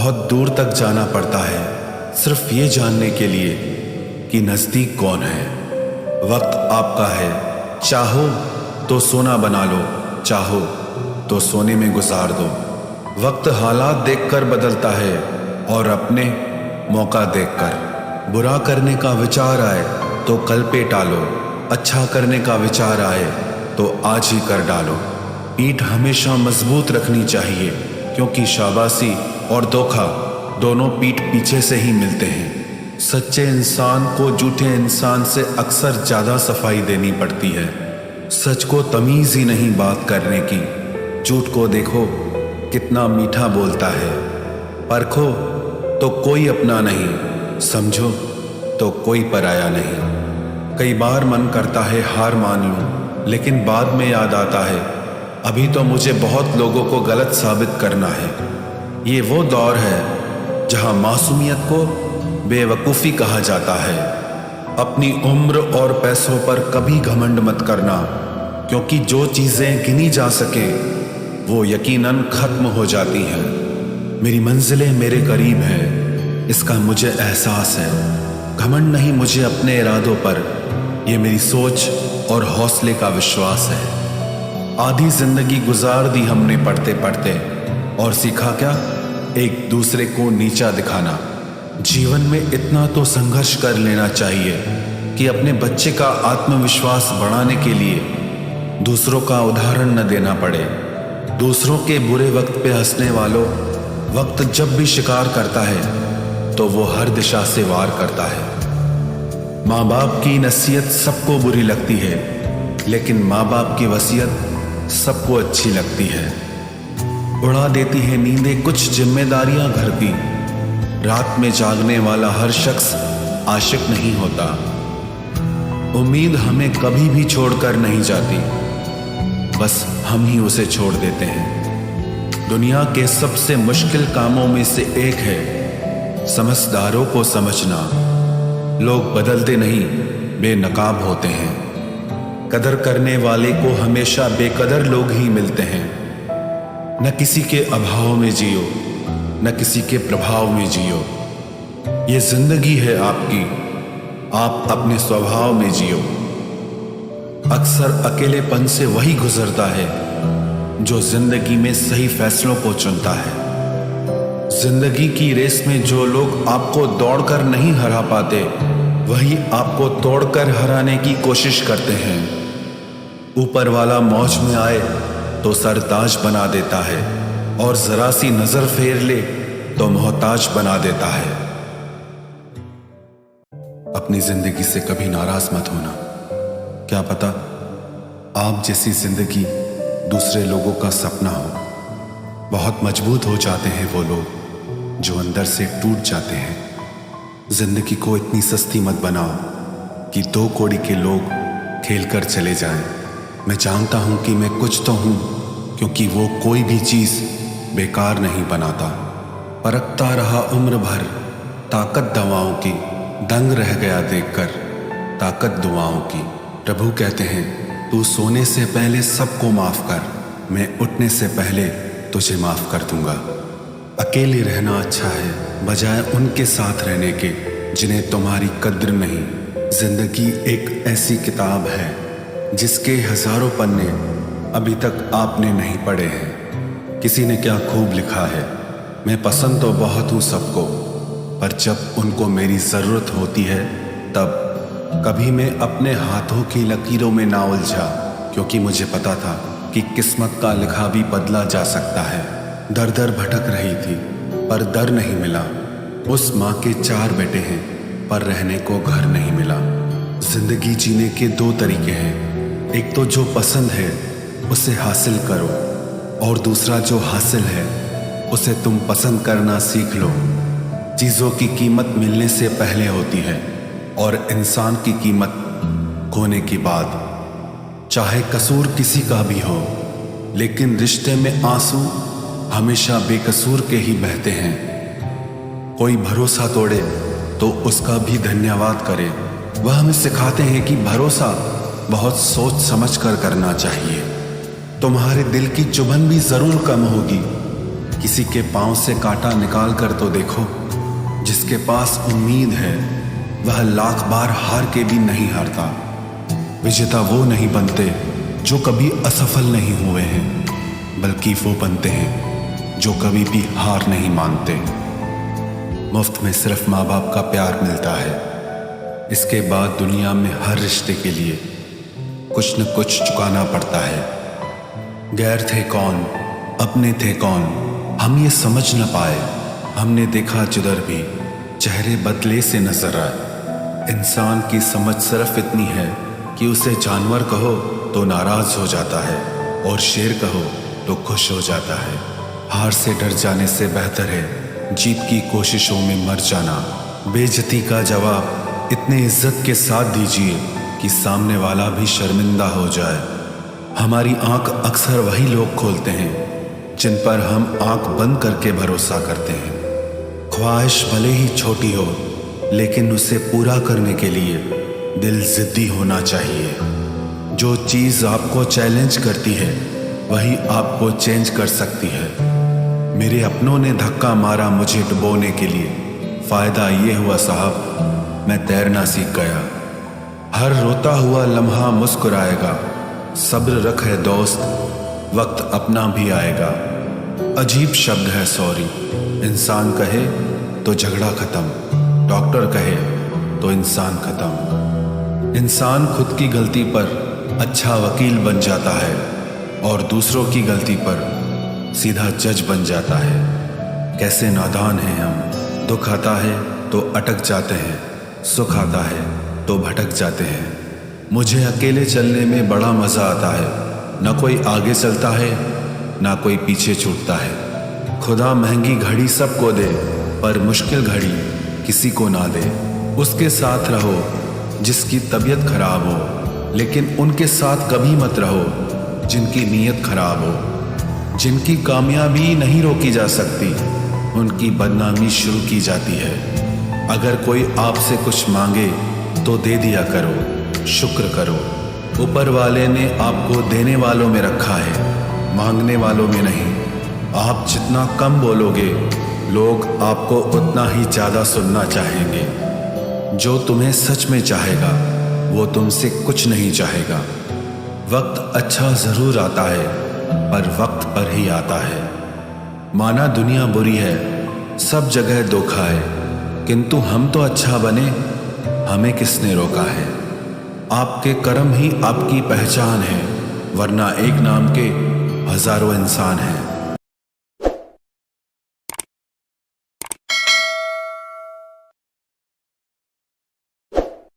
बहुत दूर तक जाना पड़ता है सिर्फ ये जानने के लिए कि नज़दीक कौन है। वक्त आपका है, चाहो तो सोना बना लो, चाहो तो सोने में गुजार दो। वक्त हालात देखकर बदलता है और अपने मौका देखकर। बुरा करने का विचार आए तो कल पे टालो, अच्छा करने का विचार आए तो आज ही कर डालो। पीठ हमेशा मजबूत रखनी चाहिए क्योंकि शाबाशी और धोखा दोनों पीठ पीछे से ही मिलते हैं। सच्चे इंसान को झूठे इंसान से अक्सर ज़्यादा सफाई देनी पड़ती है। सच को तमीज़ ही नहीं बात करने की। झूठ को देखो कितना मीठा बोलता है। परखो तो कोई अपना नहीं, समझो तो कोई पराया नहीं। कई बार मन करता है हार मान लूं, लेकिन बाद में याद आता है अभी तो मुझे बहुत लोगों को गलत साबित करना है। ये वो दौर है जहां मासूमियत को बेवकूफ़ी कहा जाता है। अपनी उम्र और पैसों पर कभी घमंड मत करना, क्योंकि जो चीज़ें गिनी जा सके वो यकीनन ख़त्म हो जाती हैं। मेरी मंजिलें मेरे करीब है, इसका मुझे एहसास है। घमंड नहीं मुझे अपने इरादों पर, ये मेरी सोच और हौसले का विश्वास है। आधी जिंदगी गुजार दी हमने पढ़ते पढ़ते, और सीखा क्या? एक दूसरे को नीचा दिखाना। जीवन में इतना तो संघर्ष कर लेना चाहिए कि अपने बच्चे का आत्मविश्वास बढ़ाने के लिए दूसरों का उदाहरण न देना पड़े। दूसरों के बुरे वक्त पे हंसने वालों, वक्त जब भी शिकार करता है तो वो हर दिशा से वार करता है। माँ बाप की नसीहत सबको बुरी लगती है, लेकिन माँ बाप की वसीयत सबको अच्छी लगती है। उड़ा देती है नींदें कुछ जिम्मेदारियां घर की। रात में जागने वाला हर शख्स आशिक नहीं होता। उम्मीद हमें कभी भी छोड़कर नहीं जाती, बस हम ही उसे छोड़ देते हैं। दुनिया के सबसे मुश्किल कामों में से एक है समझदारों को समझना। लोग बदलते नहीं, बेनकाब होते हैं। कदर करने वाले को हमेशा बेकदर लोग ही मिलते हैं। न किसी के अभाव में जियो, न किसी के प्रभाव में जियो। ये जिंदगी है आपकी, आप अपने स्वभाव में जियो। अक्सर अकेलेपन से वही गुजरता है जो जिंदगी में सही फैसलों को चुनता है। जिंदगी की रेस में जो लोग आपको दौड़कर नहीं हरा पाते, वही आपको तोड़कर हराने की कोशिश करते हैं। ऊपर वाला मौज में आए तो सरताज बना देता है, और जरा सी नजर फेर ले तो मोहताज बना देता है। अपनी जिंदगी से कभी नाराज मत होना। क्या पता आप जैसी जिंदगी दूसरे लोगों का सपना हो। बहुत मजबूत हो जाते हैं वो लोग जो अंदर से टूट जाते हैं। जिंदगी को इतनी सस्ती मत बनाओ कि दो कौड़ी के लोग खेल कर चले जाएं। मैं जानता हूं कि मैं कुछ तो हूं, क्योंकि वो कोई भी चीज बेकार नहीं बनाता। परखता रहा उम्र भर ताकत दवाओं की, दंग रह गया देखकर ताकत दुआओं की। प्रभु कहते हैं तू सोने से पहले सबको माफ कर, मैं उठने से पहले तुझे माफ कर दूंगा। अकेले रहना अच्छा है बजाय उनके साथ रहने के जिन्हें तुम्हारी कद्र नहीं। जिंदगी एक ऐसी किताब है जिसके हजारों पन्ने अभी तक आपने नहीं पढ़े हैं। किसी ने क्या खूब लिखा है, मैं पसंद तो बहुत हूँ सबको, पर जब उनको मेरी ज़रूरत होती है तब। कभी मैं अपने हाथों की लकीरों में ना उलझा, क्योंकि मुझे पता था कि किस्मत का लिखा भी बदला जा सकता है। दर दर भटक रही थी पर दर नहीं मिला। उस माँ के 4 बेटे हैं पर रहने को घर नहीं मिला। जिंदगी जीने के 2 तरीके हैं, एक तो जो पसंद है उसे हासिल करो, और दूसरा जो हासिल है उसे तुम पसंद करना सीख लो। चीज़ों की कीमत मिलने से पहले होती है और इंसान की कीमत खोने के बाद। चाहे कसूर किसी का भी हो, लेकिन रिश्ते में आंसू हमेशा बेकसूर के ही बहते हैं। कोई भरोसा तोड़े तो उसका भी धन्यवाद करे। वह हमें सिखाते हैं कि भरोसा बहुत सोच समझ कर करना चाहिए। तुम्हारे दिल की चुभन भी जरूर कम होगी, किसी के पांव से कांटा निकाल कर तो देखो। जिसके पास उम्मीद है वह लाख बार हार के भी नहीं हारता। विजेता वो नहीं बनते जो कभी असफल नहीं हुए हैं, बल्कि वो बनते हैं जो कभी भी हार नहीं मानते। मुफ्त में सिर्फ माँ बाप का प्यार मिलता है। इसके बाद दुनिया में हर रिश्ते के लिए कुछ न कुछ चुकाना पड़ता है। गैर थे कौन, अपने थे कौन, हम ये समझ न पाए। हमने देखा जिधर भी चेहरे बदले से नजर आए। इंसान की समझ सिर्फ इतनी है कि उसे जानवर कहो तो नाराज हो जाता है और शेर कहो तो खुश हो जाता है। हार से डर जाने से बेहतर है जीत की कोशिशों में मर जाना। बेइज्जती का जवाब इतने इज्जत के साथ दीजिए कि सामने वाला भी शर्मिंदा हो जाए। हमारी आंख अक्सर वही लोग खोलते हैं जिन पर हम आंख बंद करके भरोसा करते हैं। ख्वाहिश भले ही छोटी हो, लेकिन उसे पूरा करने के लिए दिल जिद्दी होना चाहिए। जो चीज़ आपको चैलेंज करती है वही आपको चेंज कर सकती है। मेरे अपनों ने धक्का मारा मुझे डुबोने के लिए। फ़ायदा ये हुआ साहब, मैं तैरना सीख गया। हर रोता हुआ लम्हा मुस्कुराएगा। सब्र रखे दोस्त, वक्त अपना भी आएगा। अजीब शब्द है सॉरी। इंसान कहे तो झगड़ा खत्म, डॉक्टर कहे तो इंसान खत्म। इंसान खुद की गलती पर अच्छा वकील बन जाता है और दूसरों की गलती पर सीधा जज बन जाता है। कैसे नादान हैं हम। दुख आता है तो अटक जाते हैं, सुख आता है तो भटक जाते हैं। मुझे अकेले चलने में बड़ा मज़ा आता है। ना कोई आगे चलता है ना कोई पीछे छूटता है। खुदा महंगी घड़ी सबको दे, पर मुश्किल घड़ी किसी को ना दे। उसके साथ रहो जिसकी तबीयत खराब हो, लेकिन उनके साथ कभी मत रहो जिनकी नीयत खराब हो। जिनकी कामयाबी नहीं रोकी जा सकती, उनकी बदनामी शुरू की जाती है। अगर कोई आपसे कुछ मांगे तो दे दिया करो, शुक्र करो। ऊपर वाले ने आपको देने वालों में रखा है, मांगने वालों में नहीं। आप जितना कम बोलोगे, लोग आपको उतना ही ज़्यादा सुनना चाहेंगे। जो तुम्हें सच में चाहेगा वो तुमसे कुछ नहीं चाहेगा। वक्त अच्छा ज़रूर आता है, पर वक्त पर ही आता है। माना दुनिया बुरी है, सब जगह धोखा है, किंतु हम तो अच्छा बने, हमें किसने रोका है। आपके कर्म ही आपकी पहचान है, वरना एक नाम के हजारों इंसान हैं।